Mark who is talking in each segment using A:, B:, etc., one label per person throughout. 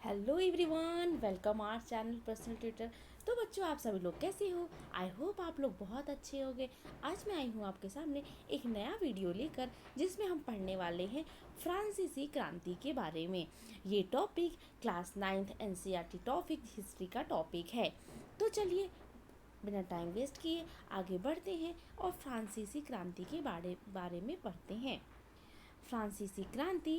A: Hello everyone, welcome our channel personal tutor. तो बच्चों, आप सभी लोग कैसे हो? आई होप आप लोग बहुत अच्छे होंगे। आज मैं आई हूँ आपके सामने एक नया वीडियो लेकर, जिसमें हम पढ़ने वाले हैं फ्रांसीसी क्रांति के बारे में। ये topic class 9th NCERT topic history का टॉपिक है। तो चलिए बिना टाइम वेस्ट किए आगे बढ़ते हैं और फ्रांसीसी क्रांति के बारे में पढ़ते हैं। फ्रांसीसी क्रांति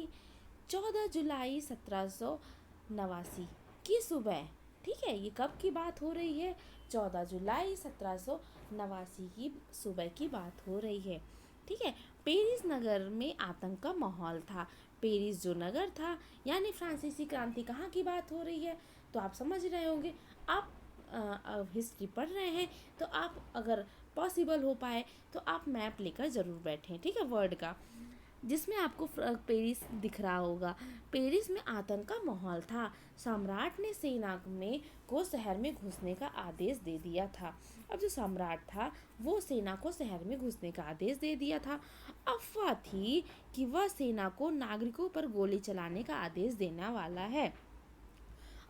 A: 14 जुलाई 1789 की सुबह, ठीक है, ये कब की बात हो रही है? 14 जुलाई 1789 की सुबह की बात हो रही है, ठीक है। पेरिस नगर में आतंक का माहौल था। पेरिस जो नगर था, यानी फ्रांसीसी क्रांति कहाँ की बात हो रही है, तो आप समझ रहे होंगे। आप हिस्ट्री पढ़ रहे हैं तो आप अगर पॉसिबल हो पाए तो आप मैप लेकर ज़रूर बैठें, ठीक है, वर्ल्ड का, जिसमें आपको पेरिस दिख रहा होगा। पेरिस में आतंक का माहौल था। सम्राट ने सेना में को शहर में घुसने का आदेश दे दिया था। अब जो सम्राट था वो सेना को शहर में घुसने का आदेश दे दिया था। अफवाह थी कि वह सेना को नागरिकों पर गोली चलाने का आदेश देने वाला है।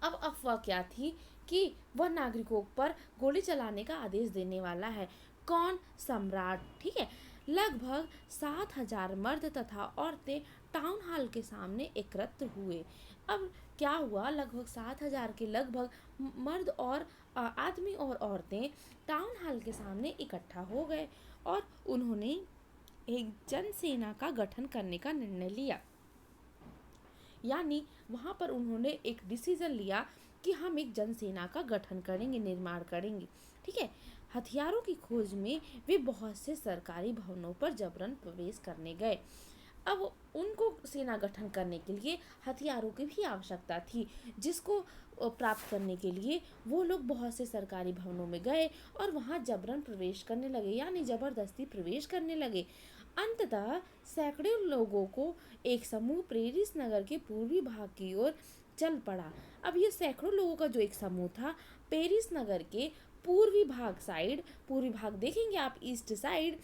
A: अब अफवाह क्या थी कि वह नागरिकों पर गोली चलाने का आदेश देने वाला है। कौन? सम्राट, ठीक है। लगभग 7,000 मर्द तथा औरतें टाउन हॉल के सामने एकत्र हुए। अब क्या हुआ, लगभग 7,000 के लगभग मर्द और आदमी और औरतें टाउन हॉल के सामने इकट्ठा हो गए और उन्होंने एक जनसेना का गठन करने का निर्णय लिया। यानी वहाँ पर उन्होंने एक डिसीजन लिया कि हम एक जनसेना का गठन करेंगे, निर्माण करेंगे, ठीक है। हथियारों की खोज में वे बहुत से सरकारी भवनों पर जबरन प्रवेश करने गए। अब उनको सेना गठन करने के लिए हथियारों की भी आवश्यकता थी, जिसको प्राप्त करने के लिए वो लोग बहुत से सरकारी भवनों में गए और वहाँ जबरन प्रवेश करने लगे, यानी जबरदस्ती प्रवेश करने लगे। अंततः सैकड़ों लोगों को एक समूह पेरिस नगर के पूर्वी भाग की ओर चल पड़ा। अब ये सैकड़ों लोगों का जो एक समूह था, पेरिस नगर के पूर्वी भाग देखेंगे आप, ईस्ट साइड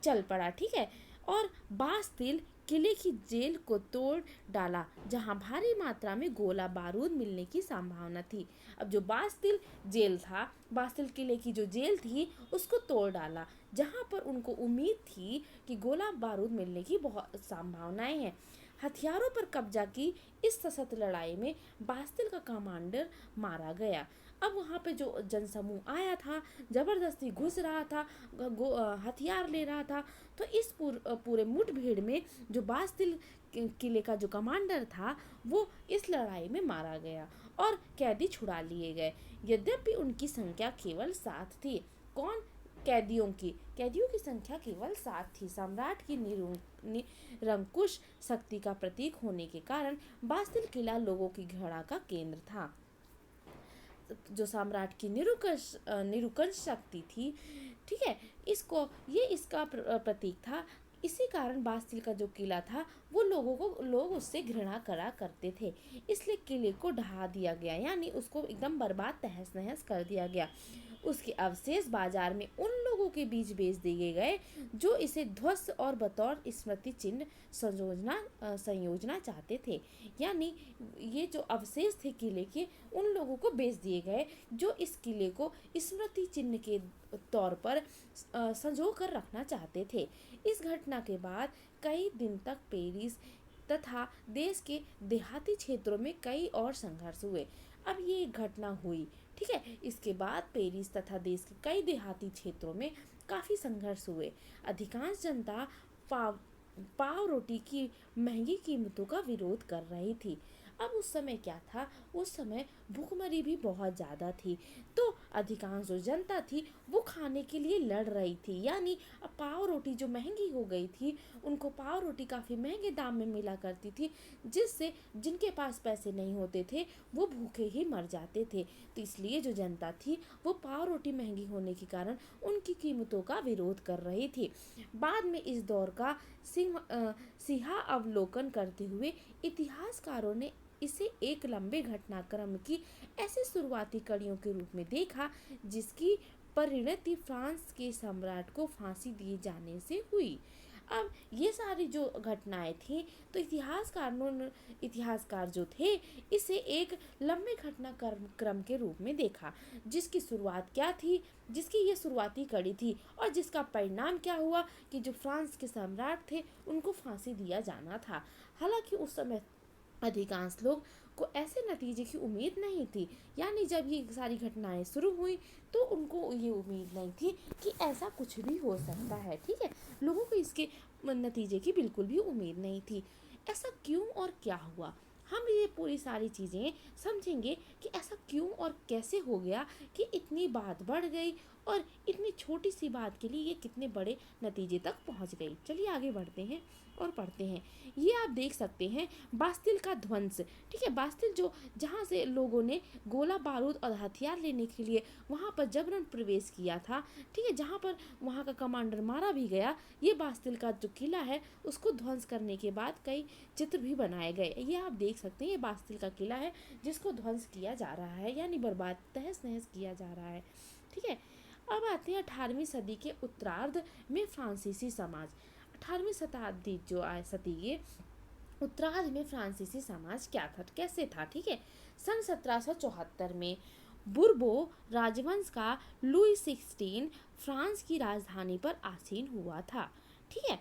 A: चल पड़ा, ठीक है। और बास्तिल किले की जेल को तोड़ डाला, जहां भारी मात्रा में गोला बारूद मिलने की संभावना थी। अब जो बास्तिल जेल था, बास्तिल किले की जो जेल थी, उसको तोड़ डाला, जहां पर उनको उम्मीद थी कि गोला बारूद मिलने की बहुत संभावनाएं हैं। हथियारों पर कब्जा की इस सशक्त लड़ाई में बास्तिल का कमांडर मारा गया। अब वहाँ पे जो जनसमूह आया था, जबरदस्ती घुस रहा था, हथियार ले रहा था, तो इस पूरे मुठभेड़ में जो बास्तिल किले का जो कमांडर था, वो इस लड़ाई में मारा गया और कैदी छुड़ा लिए गए। यद्यपि उनकी संख्या केवल 7 थी। कौन? कैदियों की संख्या केवल 7 थी। सम्राट की निरंकुश शक्ति का प्रतीक होने के कारण बास्तिल किला लोगों की घृणा का केंद्र था। जो सम्राट की निरुंकुश शक्ति थी, ठीक है, इसका प्रतीक था। इसी कारण बास्तिल का जो किला था, वो लोग उससे घृणा करा करते थे, इसलिए किले को ढहा दिया गया, यानी उसको एकदम बर्बाद तहस नहस कर दिया गया। उसके अवशेष बाजार में उन लोगों के बीच बेच दिए गए जो इसे ध्वस्त और बतौर स्मृति चिन्ह संयोजना चाहते थे। यानी ये जो अवशेष थे किले के, उन लोगों को बेच दिए गए जो इस किले को स्मृति चिन्ह के तौर पर संजो कर रखना चाहते थे। इस घटना के बाद कई दिन तक पेरिस तथा देश के देहाती क्षेत्रों में कई और संघर्ष हुए। अब ये एक घटना हुई, ठीक है, इसके बाद पेरिस तथा देश के कई देहाती क्षेत्रों में काफ़ी संघर्ष हुए। अधिकांश जनता पाव रोटी की महंगी कीमतों का विरोध कर रही थी। अब उस समय क्या था, उस समय भूखमरी भी बहुत ज़्यादा थी, तो अधिकांश जो जनता थी वो खाने के लिए लड़ रही थी। यानी अब पाव रोटी जो महंगी हो गई थी, उनको पाव रोटी काफ़ी महंगे दाम में मिला करती थी, जिससे जिनके पास पैसे नहीं होते थे वो भूखे ही मर जाते थे। तो इसलिए जो जनता थी वो पाव रोटी महंगी होने के कारण उनकी कीमतों का विरोध कर रही थी। बाद में इस दौर का सिहा अवलोकन करते हुए इतिहासकारों ने इसे एक लंबे घटनाक्रम की ऐसी शुरुआती कड़ियों के रूप में देखा, जिसकी परिणति फ्रांस के सम्राट को फांसी दिए जाने से हुई। अब ये सारी जो घटनाएं थी, तो इतिहासकार जो थे इसे एक लंबे घटना क्रम के रूप में देखा, जिसकी शुरुआत क्या थी, जिसकी ये शुरुआती कड़ी थी, और जिसका परिणाम क्या हुआ कि जो फ्रांस के सम्राट थे उनको फांसी दिया जाना था। हालांकि उस समय अधिकांश लोग को ऐसे नतीजे की उम्मीद नहीं थी, यानी जब ये सारी घटनाएं शुरू हुई तो उनको ये उम्मीद नहीं थी कि ऐसा कुछ भी हो सकता है। ठीक है, लोगों को इसके नतीजे की बिल्कुल भी उम्मीद नहीं थी। ऐसा क्यों और क्या हुआ, हम ये पूरी सारी चीज़ें समझेंगे कि ऐसा क्यों और कैसे हो गया कि इतनी बात बढ़ गई और इतनी छोटी सी बात के लिए ये कितने बड़े नतीजे तक पहुंच गई। चलिए आगे बढ़ते हैं और पढ़ते हैं। ये आप देख सकते हैं बास्तिल का ध्वंस। ठीक है, बास्तिल जो जहाँ से लोगों ने गोला बारूद और हथियार लेने के लिए वहाँ पर जबरन प्रवेश किया था, ठीक है, जहाँ पर वहाँ का कमांडर मारा भी गया, ये बास्तिल का जो किला है उसको ध्वंस करने के बाद कई चित्र भी बनाए गए। ये आप देख सकते हैं, ये बास्तिल का किला है जिसको ध्वंस किया जा रहा है, यानी बर्बाद तहस नहस किया जा रहा है। ठीक है, अब आते हैं 18वीं सदी के उत्तरार्ध में फ्रांसीसी समाज। 18वीं शताब्दी जो सदी के उत्तरार्ध में फ्रांसीसी समाज क्या था, कैसे था। ठीक है, सन 1774 में बुर्बो राजवंश का लुई 16 फ्रांस की राजधानी पर आसीन हुआ था। ठीक है,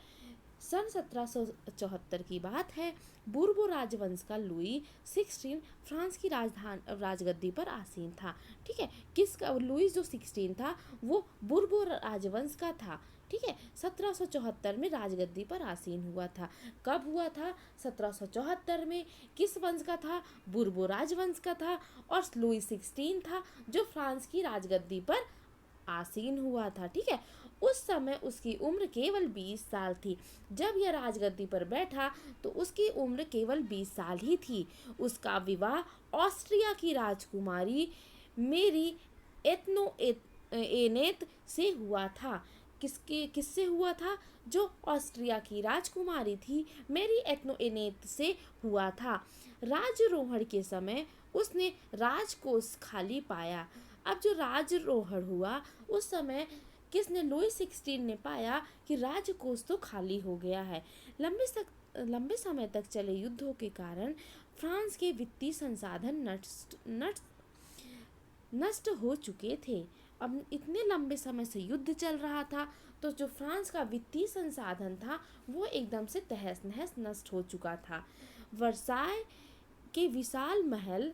A: सन 1774 की बात है। बुर्बो राजवंश का लुई 16 फ्रांस की राजगद्दी पर आसीन था। ठीक है, किसका लुई जो 16 था वो बुर्बो राजवंश का था। ठीक है, 1774 में राजगद्दी पर आसीन हुआ था। कब हुआ था? 1774 में। किस वंश का था? बुर्बो राजवंश का था। और लुई 16 था जो फ्रांस की राजगद्दी पर आसीन हुआ था। ठीक है, उस समय उसकी उम्र केवल 20 साल थी। जब यह राजगद्दी पर बैठा तो उसकी उम्र केवल 20 साल ही थी। उसका विवाह ऑस्ट्रिया की राजकुमारी मेरी एनेत से हुआ था। किससे हुआ था? जो ऑस्ट्रिया की राजकुमारी थी मेरी एनेत से हुआ था। राजरोहण के समय उसने राजकोष खाली पाया। अब जो राजरोहण हुआ उस समय किसने? लुई 16 ने पाया कि राजकोष तो खाली हो गया है। लंबे समय तक चले युद्धों के कारण फ्रांस के वित्तीय संसाधन नष्ट हो चुके थे। अब इतने लंबे समय से युद्ध चल रहा था तो जो फ्रांस का वित्तीय संसाधन था वो एकदम से तहस नहस नष्ट हो चुका था। वर्साय के विशाल महल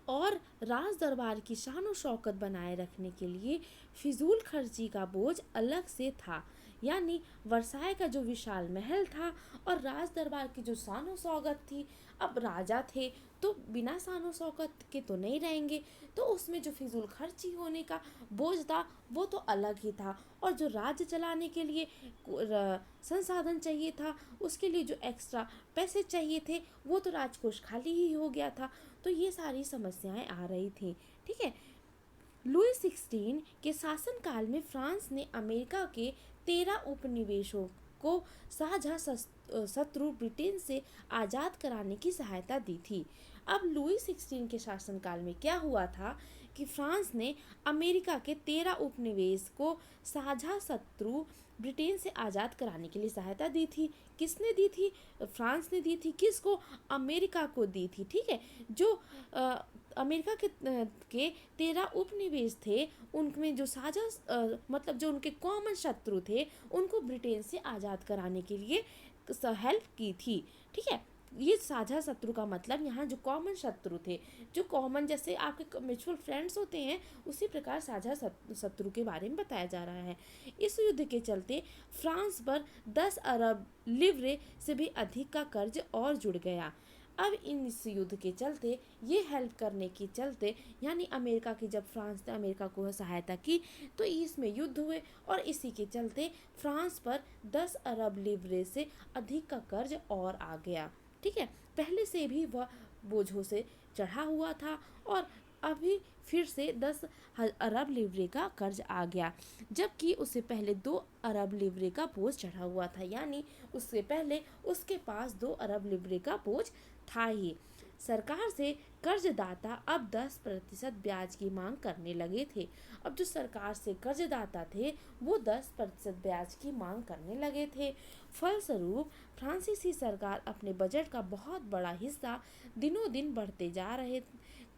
A: और राज दरबार की शान शौकत बनाए रखने के लिए फिजूल खर्ची का बोझ अलग से था। यानी वर्साय का जो विशाल महल था और राज दरबार की जो शान शौकत थी, अब राजा थे तो बिना शान शौकत के तो नहीं रहेंगे, तो उसमें जो फिजूल खर्ची होने का बोझ था वो तो अलग ही था। और जो राज्य चलाने के लिए संसाधन चाहिए था, उसके लिए जो एक्स्ट्रा पैसे चाहिए थे वो तो राजकोष खाली ही हो गया था। तो ये सारी समस्याएं आ रही थी। ठीक है, लुई 16 के शासनकाल में फ्रांस ने अमेरिका के 13 उपनिवेशों को साझा शत्रु ब्रिटेन से आज़ाद कराने की सहायता दी थी। अब लुई 16 के शासनकाल में क्या हुआ था कि फ्रांस ने अमेरिका के 13 उपनिवेश को साझा शत्रु ब्रिटेन से आज़ाद कराने के लिए सहायता दी थी। किसने दी थी? फ्रांस ने दी थी। किसको? अमेरिका को दी थी। ठीक है, जो अमेरिका के 13 उपनिवेश थे उनमें जो साझा मतलब जो उनके कॉमन शत्रु थे उनको ब्रिटेन से आज़ाद कराने के लिए हेल्प की थी। ठीक है, ये साझा शत्रु का मतलब यहाँ जो कॉमन शत्रु थे, जो कॉमन जैसे आपके म्यूचुअल फ्रेंड्स होते हैं उसी प्रकार साझा शत्रु के बारे में बताया जा रहा है। इस युद्ध के चलते फ्रांस पर 10 अरब लिव्रे से भी अधिक का कर्ज और जुड़ गया। अब इस युद्ध के चलते ये हेल्प करने के चलते यानी अमेरिका की जब फ्रांस ने अमेरिका को सहायता की तो इसमें युद्ध हुए और इसी के चलते फ्रांस पर 10 अरब लिव्रे से अधिक का कर्ज और आ गया। ठीक है, पहले से भी वह बोझों से चढ़ा हुआ था और अभी फिर से 10 अरब लिव्रे का कर्ज आ गया, जबकि उससे पहले 2 अरब लिव्रे का बोझ चढ़ा हुआ था। यानी उससे पहले उसके पास 2 अरब लिव्रे का बोझ था ही। सरकार से कर्जदाता अब 10% ब्याज की मांग करने लगे थे। अब जो सरकार से कर्जदाता थे वो 10% ब्याज की मांग करने लगे थे। फलस्वरूप फ्रांसीसी सरकार अपने बजट का बहुत बड़ा हिस्सा दिनों दिन बढ़ते जा रहे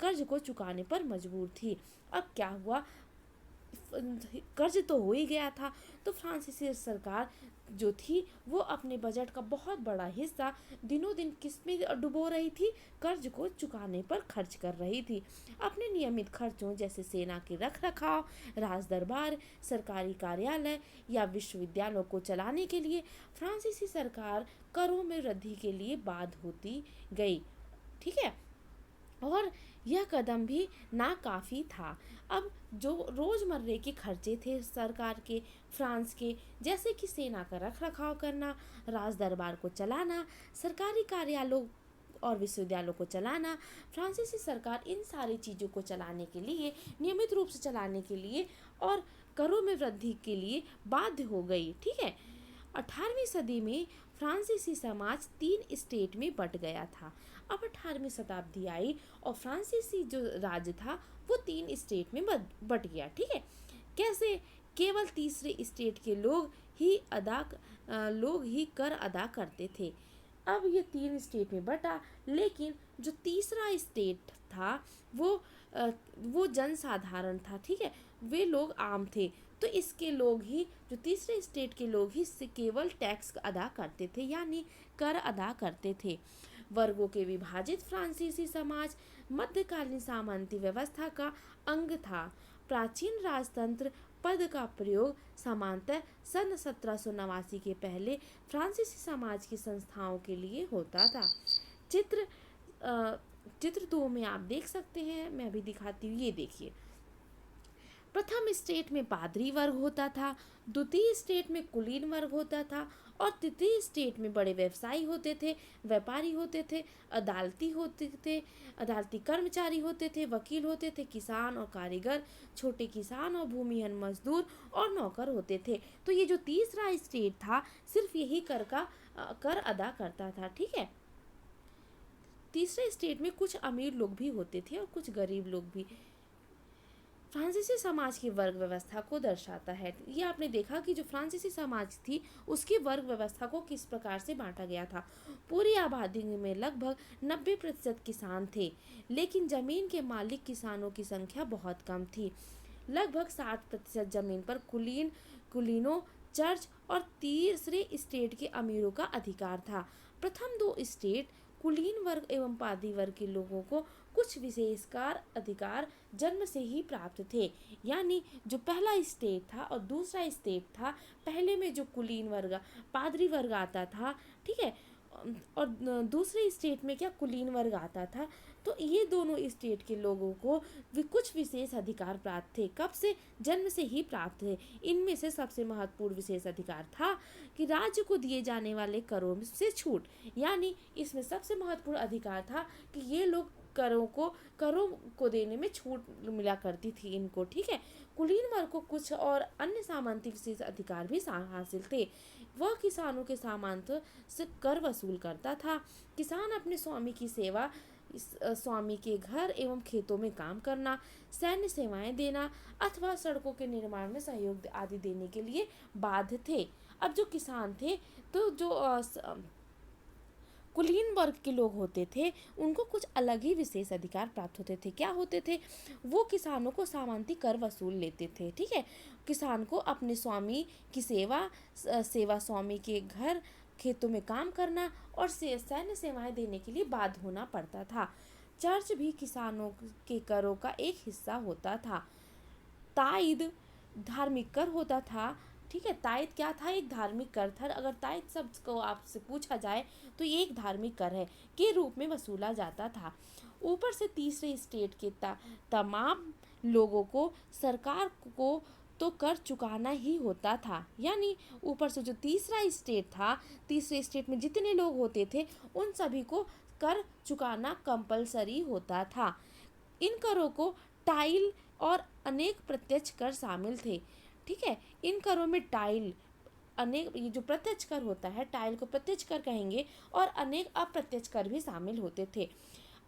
A: कर्ज को चुकाने पर मजबूर थी। अब क्या हुआ, कर्ज तो हो ही गया था, तो फ्रांसीसी सरकार जो थी वो अपने बजट का बहुत बड़ा हिस्सा दिनों दिन किस में डुबो रही थी, कर्ज को चुकाने पर खर्च कर रही थी। अपने नियमित खर्चों जैसे सेना के रख रखाव, राज दरबार, सरकारी कार्यालय या विश्वविद्यालयों को चलाने के लिए फ्रांसीसी सरकार करों में वृद्धि के लिए बाध्य होती गई। ठीक है, और यह कदम भी नाकाफी था। अब जो रोजमर्रे के खर्चे थे सरकार के, फ्रांस के, जैसे कि सेना का रख रखाव करना, राज दरबार को चलाना, सरकारी कार्यालयों और विश्वविद्यालयों को चलाना, फ्रांसीसी सरकार इन सारी चीज़ों को चलाने के लिए, नियमित रूप से चलाने के लिए और करों में वृद्धि के लिए बाध्य हो गई। ठीक है, 18वीं सदी में फ्रांसीसी समाज 3 स्टेट में बट गया था। अब 18वीं शताब्दी आई और फ्रांसीसी जो राज्य था वो 3 स्टेट में बट गया। ठीक है, कैसे? केवल तीसरे स्टेट के लोग ही कर अदा करते थे। अब ये 3 स्टेट में बटा, लेकिन जो तीसरा स्टेट था वो जनसाधारण था। ठीक है, वे लोग आम थे, तो इसके लोग ही, जो तीसरे स्टेट के लोग ही केवल टैक्स अदा करते थे, यानी कर अदा करते थे। वर्गों के विभाजित फ्रांसीसी समाज मध्यकालीन सामंती व्यवस्था का अंग था। प्राचीन राजतंत्र पद का प्रयोग समानतः सन 1789 के पहले फ्रांसीसी समाज की संस्थाओं के लिए होता था। चित्र चित्र 2 में आप देख सकते हैं, मैं अभी दिखाती हूँ, ये देखिए। प्रथम स्टेट में पादरी वर्ग होता था, द्वितीय स्टेट में कुलीन वर्ग होता था और तृतीय स्टेट में बड़े व्यवसायी होते थे, व्यापारी होते थे, अदालती कर्मचारी होते थे, वकील होते थे, किसान और कारीगर, छोटे किसान और भूमिहीन मजदूर और नौकर होते थे। तो ये जो तीसरा स्टेट था सिर्फ यही कर अदा करता था। ठीक है, तीसरे स्टेट में कुछ अमीर लोग भी होते थे और कुछ गरीब लोग भी। फ्रांसीसी समाज की वर्ग व्यवस्था को दर्शाता है। ये आपने देखा कि जो फ्रांसीसी समाज थी उसकी वर्ग व्यवस्था को किस प्रकार से बांटा गया था। पूरी आबादी में लगभग 90% किसान थे, लेकिन जमीन के मालिक किसानों की संख्या बहुत कम थी। लगभग 60% जमीन पर कुलीनों, चर्च और तीसरे स्टेट के अमीरों का अधिकार था। प्रथम 2 स्टेट कुलीन वर्ग एवं पादी वर्ग के लोगों को कुछ विशेषकार अधिकार जन्म से ही प्राप्त थे। यानी जो पहला स्टेट था और दूसरा स्टेट था, पहले में जो कुलीन वर्ग, पादरी वर्ग आता था, ठीक है, और दूसरे स्टेट में क्या कुलीन वर्ग आता था। तो ये दोनों स्टेट के लोगों को कुछ विशेष अधिकार प्राप्त थे। कब से? जन्म से ही प्राप्त थे। इनमें से सबसे महत्वपूर्ण विशेष अधिकार था कि राज्य को दिए जाने वाले करों से छूट, यानी इसमें सबसे महत्वपूर्ण अधिकार था कि ये लोग करों को देने में छूट मिला करती थी इनको। ठीक है, कुलीन वर्ग को कुछ और अन्य सामंती विशेष अधिकार भी हासिल थे। वह किसानों के सामंत से कर वसूल करता था। किसान अपने स्वामी की सेवा, स्वामी के घर एवं खेतों में काम करना, सैन्य सेवाएं देना अथवा सड़कों के निर्माण में सहयोग आदि देने के लिए बाध्य थे। अब जो किसान थे, तो जो कुलीन वर्ग के लोग होते थे उनको कुछ अलग ही विशेष अधिकार प्राप्त होते थे। क्या होते थे? वो किसानों को सामंती कर वसूल लेते थे। ठीक है, किसान को अपने स्वामी की सेवा, स्वामी के घर खेतों में काम करना और सैन्य सेवाएं देने के लिए बाध्य होना पड़ता था। चर्च भी किसानों के करों का एक हिस्सा होता था। ताइद धार्मिक कर होता था। ठीक है, ताइद क्या था? एक धार्मिक कर था। अगर ताइद शब्द को आपसे पूछा जाए तो ये एक धार्मिक कर है के रूप में वसूला जाता था। ऊपर से तीसरे स्टेट के तमाम लोगों को सरकार को तो कर चुकाना ही होता था। यानी ऊपर से जो तीसरा स्टेट था, तीसरे स्टेट में जितने लोग होते थे उन सभी को कर चुकाना कंपलसरी होता था। इन करों को टाइल और अनेक प्रत्यक्ष कर शामिल थे। ठीक है, इन करों में टाइल, अनेक, ये जो प्रत्यक्ष कर होता है, टाइल को प्रत्यक्ष कर कहेंगे, और अनेक अप्रत्यक्ष कर भी शामिल होते थे।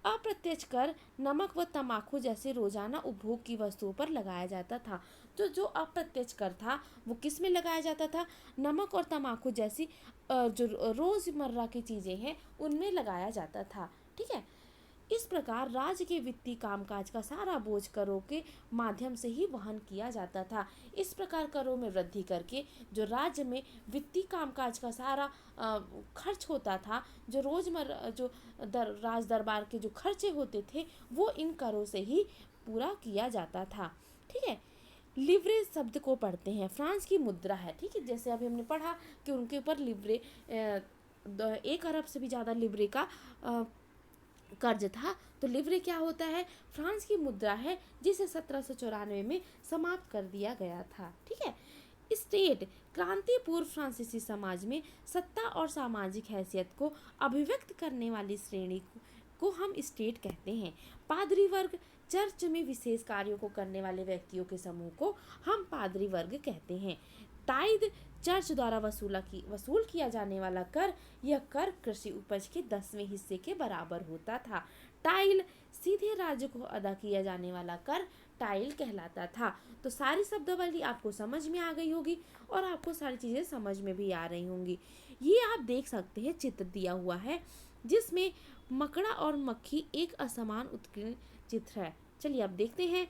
A: अप्रत्यक्ष कर नमक व तंबाकू जैसे रोजाना उपभोग की वस्तुओं पर लगाया जाता था। तो जो अप्रत्यक्ष कर था वो किस में लगाया जाता था? नमक और तंबाकू जैसी जो रोजमर्रा की चीजें हैं उनमें लगाया जाता था। ठीक है। इस प्रकार राज्य के वित्तीय कामकाज का सारा बोझ करों के माध्यम से ही वहन किया जाता था। इस प्रकार करों में वृद्धि करके जो राज्य में वित्तीय कामकाज का सारा खर्च होता था, जो रोजमर्रा जो राज दरबार के जो खर्चे होते थे वो इन करों से ही पूरा किया जाता था। ठीक है। लिवरे शब्द को पढ़ते हैं। फ्रांस की मुद्रा है। ठीक है। जैसे अभी हमने पढ़ा कि उनके ऊपर लिवरे 1 अरब से भी ज़्यादा लिवरे का कर्ज था। तो लिवरे क्या होता है? फ्रांस की मुद्रा है जिसे 1794 में समाप्त कर दिया गया था। ठीक है। स्टेट क्रांति पूर्व फ्रांसीसी समाज में सत्ता और सामाजिक हैसियत को अभिव्यक्त करने वाली श्रेणी को हम स्टेट कहते हैं। पादरी वर्ग चर्च में विशेष कार्यों को करने वाले व्यक्तियों के समूह को हम पादरी वर्ग कहते हैं। टाइद चर्च द्वारा वसूल किया जाने वाला कर, यह कर कृषि उपज के 10वें हिस्से के बराबर होता था। टाइल सीधे राज्य को अदा किया जाने वाला कर टाइल कहलाता था। तो सारी शब्दावली आपको समझ में आ गई होगी और आपको सारी चीजें समझ में भी आ रही होंगी। ये आप देख सकते हैं चित्र दिया हुआ है जिसमें मकड़ा और मक्खी एक असमान उत्कीर्ण चित्र है। चलिए अब देखते हैं।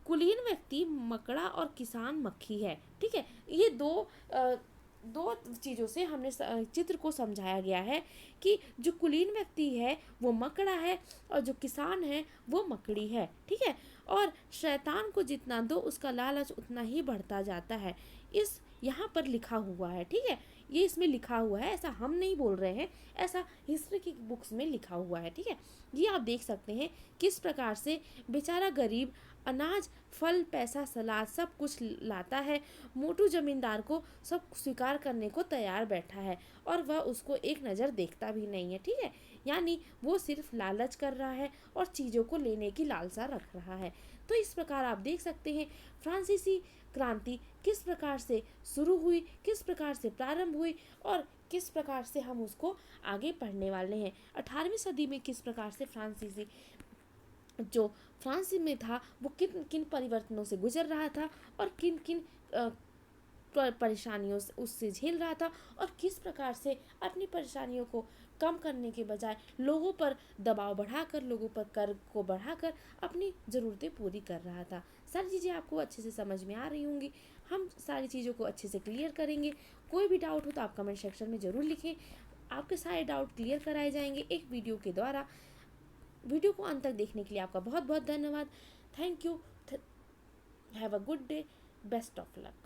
A: कुलीन व्यक्ति मकड़ा और किसान मक्खी है। ठीक है। ये दो चीज़ों से हमने चित्र को समझाया गया है कि जो कुलीन व्यक्ति है वो मकड़ा है और जो किसान है वो मकड़ी है। ठीक है। और शैतान को जितना दो उसका लालच उतना ही बढ़ता जाता है। इस यहाँ पर लिखा हुआ है। ठीक है। ये इसमें लिखा हुआ है, ऐसा हम नहीं बोल रहे हैं, ऐसा हिस्ट्री की बुक्स में लिखा हुआ है। ठीक है। ये आप देख सकते हैं किस प्रकार से बेचारा गरीब अनाज, फल, पैसा, सलाद सब कुछ लाता है। मोटू जमींदार को सब स्वीकार करने को तैयार बैठा है और वह उसको एक नज़र देखता भी नहीं है। ठीक है। यानी वो सिर्फ लालच कर रहा है और चीज़ों को लेने की लालसा रख रहा है। तो इस प्रकार आप देख सकते हैं फ्रांसीसी क्रांति किस प्रकार से शुरू हुई, किस प्रकार से प्रारंभ हुई और किस प्रकार से हम उसको आगे पढ़ने वाले हैं। 18वीं सदी में किस प्रकार से फ्रांसीसी जो फ्रांस में था वो किन किन परिवर्तनों से गुजर रहा था और किन किन परेशानियों से उससे झेल रहा था और किस प्रकार से अपनी परेशानियों को कम करने के बजाय लोगों पर दबाव बढ़ाकर, लोगों पर कर को बढ़ाकर अपनी ज़रूरतें पूरी कर रहा था। सारी चीज़ें आपको अच्छे से समझ में आ रही होंगी। हम सारी चीज़ों को अच्छे से क्लियर करेंगे। कोई भी डाउट हो तो आप कमेंट सेक्शन में ज़रूर लिखें। आपके सारे डाउट क्लियर कराए जाएंगे एक वीडियो के द्वारा। वीडियो को अंत तक देखने के लिए आपका बहुत बहुत धन्यवाद। Thank you. Have a good day. Best of luck.